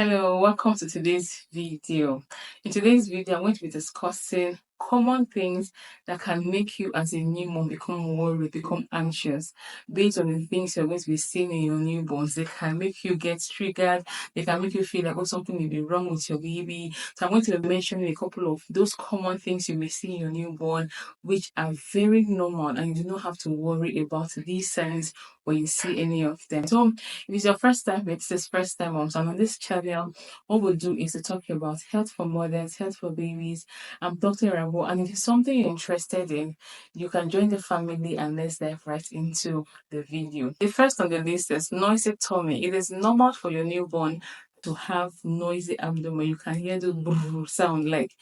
Hello, welcome to today's video. In today's video, I'm going to be discussing common things that can make you as a new mom become worried, become anxious based on the things you're going to be seeing in your newborns. They can make you get triggered, they can make you feel like something may be wrong with your baby. So I'm going to be mentioning a couple of those common things you may see in your newborn, which are very normal, and you do not have to worry about these signs when you see any of them. So if it's your first time, it's this first time mom. So on this channel, what we'll do is to talk about health for mothers, health for babies. I'm Dr. Rabo, and if it's something you're interested in, you can join the family and let's dive right into the video. The first on the list is noisy tummy. It is normal for your newborn to have noisy abdomen. You can hear the brrr sound like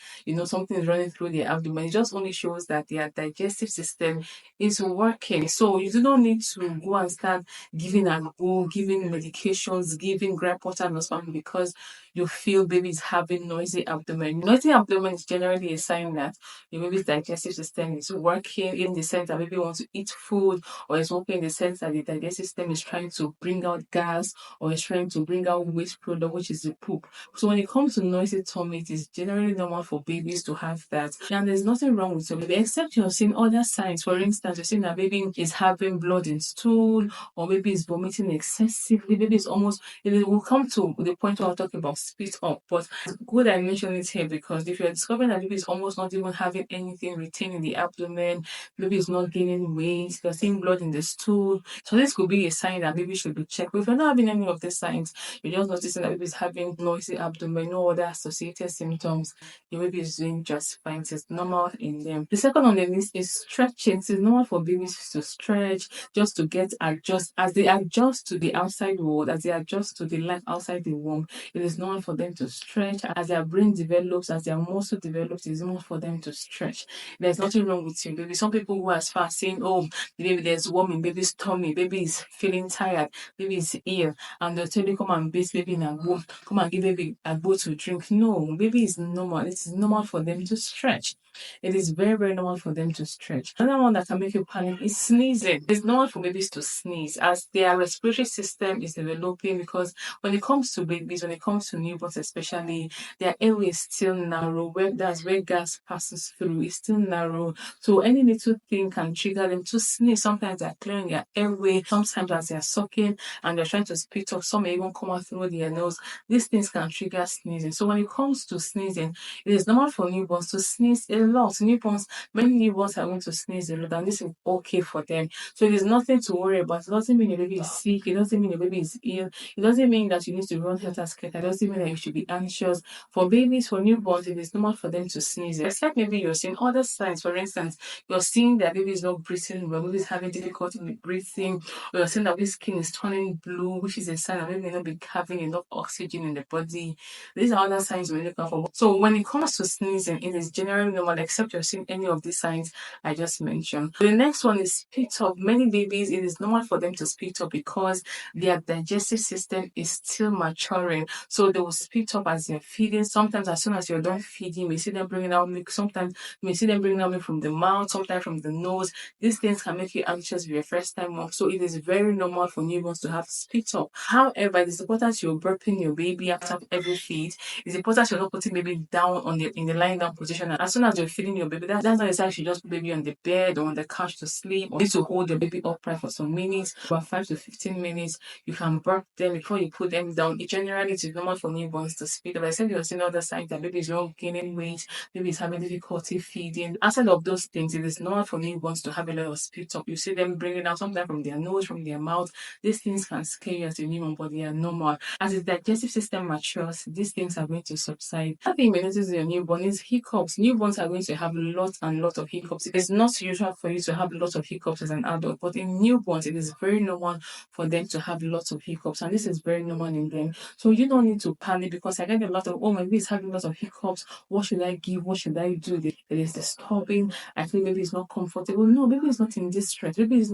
something is running through their abdomen. It just only shows that their digestive system is working. So you do not need to go and start giving giving medications, giving gripe water and something because you feel baby is having noisy abdomen. Noisy abdomen is generally a sign that your baby's digestive system is working, in the sense that baby wants to eat food, or is working in the sense that the digestive system is trying to bring out gas or is trying to bring out waste product, which is the poop. So when it comes to noisy tummy, it is generally normal for babies to have that. And there's nothing wrong with your baby, except you're seeing other signs. For instance, you're seeing that baby is having blood in stool, or maybe is vomiting excessively. Maybe it's almost, it will come to the point where I'll talk about spit up. But it's good I mention it here, because if you're discovering that baby is almost not even having anything retained in the abdomen, baby is not gaining weight, you're seeing blood in the stool, so this could be a sign that baby should be checked. But if you're not having any of these signs, you're just noticing that baby is having noisy abdomen, no other associated symptoms, your baby is doing just fine. It's normal in them. The second on the list is stretching. It's normal for babies to stretch, just to get adjust. As they adjust to the outside world, as they adjust to the life outside the womb, it is normal for them to stretch. As their brain develops, as their muscle develops, it is normal for them to stretch. There's nothing wrong with you, baby. Some people go as far as saying, oh, the baby, there's worm in baby's tummy, baby is feeling tired, baby is ill, and they'll tell you, come and bathe baby in agbo, come and give baby agbo to drink. No, baby is normal. It is normal for them to stretch. It is very, very normal for them to stretch. Another one that can make you panic is sneezing. It's normal for babies to sneeze as their respiratory system is developing, because when it comes to babies, when it comes to newborns especially, their airway is still narrow. That's where gas passes through. It's still narrow. So any little thing can trigger them to sneeze. Sometimes they're clearing their airway. Sometimes as they're sucking and they're trying to spit up, some may even come out through their nose. These things can trigger sneezing. So when it comes to sneezing, it is normal for newborns to sneeze a lot. Many newborns are going to sneeze a lot, and this is okay for them. So it is nothing to worry about. It doesn't mean your baby is sick. It doesn't mean your baby is ill. It doesn't mean that you need to run helter skelter. It doesn't mean that you should be anxious. For babies, for newborns, it is normal for them to sneeze. Except maybe you're seeing other signs. For instance, you're seeing that baby is not breathing well, baby is having difficulty with breathing, or you're seeing that baby's skin is turning blue, which is a sign that baby may not be having enough oxygen in the body. These are other signs we're looking for. So when it comes to sneezing, it is generally normal, except you're seeing any of these signs I just mentioned. The next one is spit up. Many babies, it is normal for them to spit up because their digestive system is still maturing. So they will spit up as they're feeding. Sometimes as soon as you're done feeding, you may see them bringing out milk. Sometimes you may see them bringing out milk from the mouth, sometimes from the nose. These things can make you anxious with your first time mom. So it is very normal for newborns to have spit up. However, it is important you're burping your baby after every feed. It's important you're not putting baby down in the lying down position. And as soon as you're feeding your baby, that's not exactly you should just put baby on the bed or on the couch to sleep, or need to hold your baby upright for some minutes, about 5 to 15 minutes. You can burp them before you put them down. Generally, it's normal for newborns to speed up. I said you're seeing other signs that baby is not gaining weight, baby is having difficulty feeding. Outside of those things, it is normal for newborns to have a lot of spit up. You see them bringing out sometimes from their nose, from their mouth. These things can scare you as a newborn, but they are normal. As the digestive system matures, these things are going to subside. I think you may notice in your newborn is hiccups. Newborns are going to have lots and lots of hiccups. It is not usual for you to have lots of hiccups as an adult, but in newborns, it is very normal for them to have lots of hiccups, and this is very normal in them. So you don't need to panic, because I get a lot of, oh, my baby is having lots of hiccups. What should I give? What should I do? It is disturbing. I feel baby is not comfortable. No, baby is not in distress. Baby is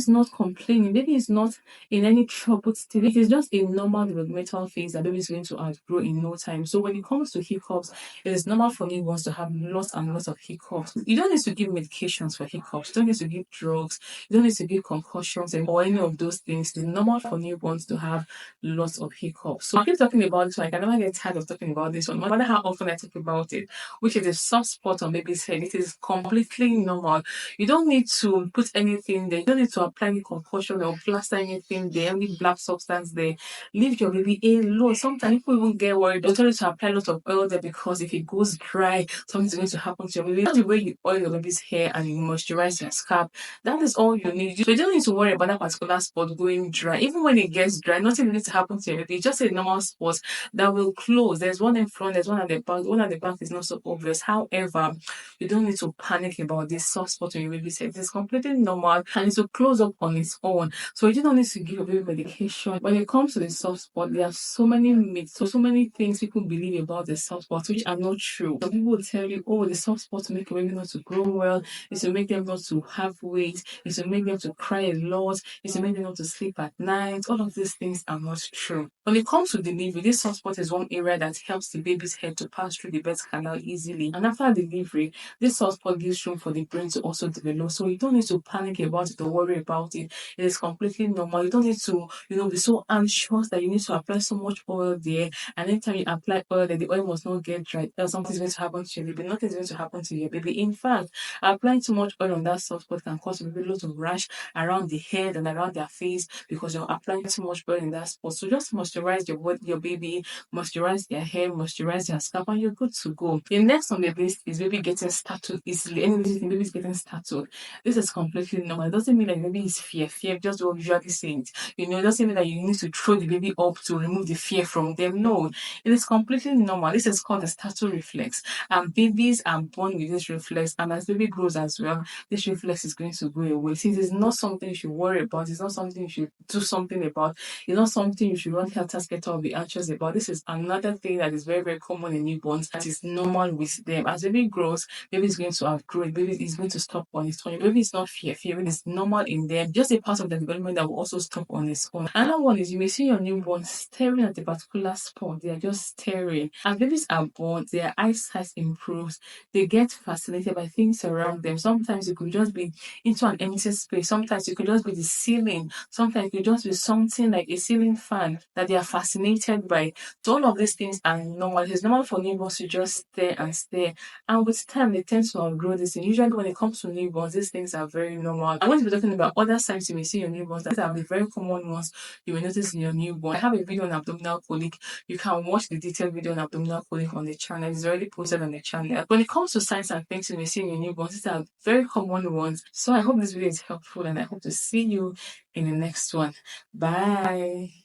not complaining. Baby is not in any troubled state. It is just a normal developmental phase that baby is going to outgrow in no time. So when it comes to hiccups, it is normal for newborns to have lots and lots of hiccups. You don't need to give medications for hiccups. You don't need to give drugs. You don't need to give concussions or any of those things. It's normal for newborns to have lots of hiccups. So I keep talking about this one. I can never get tired of talking about this one, no matter how often I talk about it, which is a soft spot on baby's head. It is completely normal. You don't need to put anything there. You don't need to apply any concussion or plaster anything there, any black substance there. Leave your baby alone. Sometimes people even get worried. They'll tell you to apply a lot of oil there because if it goes dry, something's going to happen to your baby. That's the way you oil your baby's hair and you moisturize your scalp. That is all you need. So you don't need to worry about that particular spot going dry. Even when it gets dry, nothing needs to happen to your baby. It's just a normal spot that will close. There's one in front, there's one at the back. The one at the back is not so obvious. However, you don't need to panic about this soft spot on your baby's head. It's completely normal and it will close up on its own. So you don't need to give your baby medication. When it comes to the soft spot, there are so many myths, so many things people believe about the soft spot, which are not true. Some people will tell you, oh, the soft spot to make your baby not to grow well, is to make them not to have weight, is to make them to cry a lot, is to make them not to sleep at night. All of these things are not true. When it comes to delivery, this soft spot is one area that helps the baby's head to pass through the birth canal easily. And after delivery, this soft spot gives room for the brain to also develop. So you don't need to panic about it or worry about it. It is completely normal. You don't need to, be so anxious that you need to apply so much oil there. And anytime you apply oil there, the oil must not get dry. Or something's going to happen to your baby. Nothing's going to happen to your baby. In fact, applying too much oil on that soft spot can cause a baby lots of rash around the head and around their face because you're applying too much oil in that spot. So just moisturize your baby, moisturize their hair, moisturize their scalp, and you're good to go. The next on the list is baby getting startled easily. Anything baby is getting startled. This is completely normal. It doesn't mean that the baby is fear. Fear just what we usually say it. It doesn't mean that you need to throw the baby up to remove the fear from them. No, it is completely normal. This is called the startle reflex. And babies are born with this reflex, and as baby grows as well, this reflex is going to go away. Since it's not something you should worry about, it's not something you should do something about, it's not something you should run helter-skelter or be anxious about. This is another thing that is very, very common in newborns that is normal with them. As baby grows, baby is going to outgrow it. Baby is going to stop on its own. Baby is not fearing. It's normal in them. Just a part of the development that will also stop on its own. Another one is you may see your newborn staring at a particular spot. They are just staring. As babies are born, their eyesight improves. They get fascinated by things around them. Sometimes it could just be into an empty space. Sometimes it could just be the ceiling. Sometimes it could just be something like a ceiling fan that they are fascinated by. So all of these things are normal. It's normal for newborns to just stare and stare. And with time, they tend to outgrow this. And usually when it comes to newborns, these things are very normal. I'm going to be talking about other signs you may see in your newborns. These are the very common ones you will notice in your newborn. I have a video on abdominal colic. You can watch the detailed video on abdominal colic on the channel. It's already posted on the channel. When it comes to signs and things you may see in your newborns, these are very common ones. So I hope this video is helpful and I hope to see you in the next one. Bye.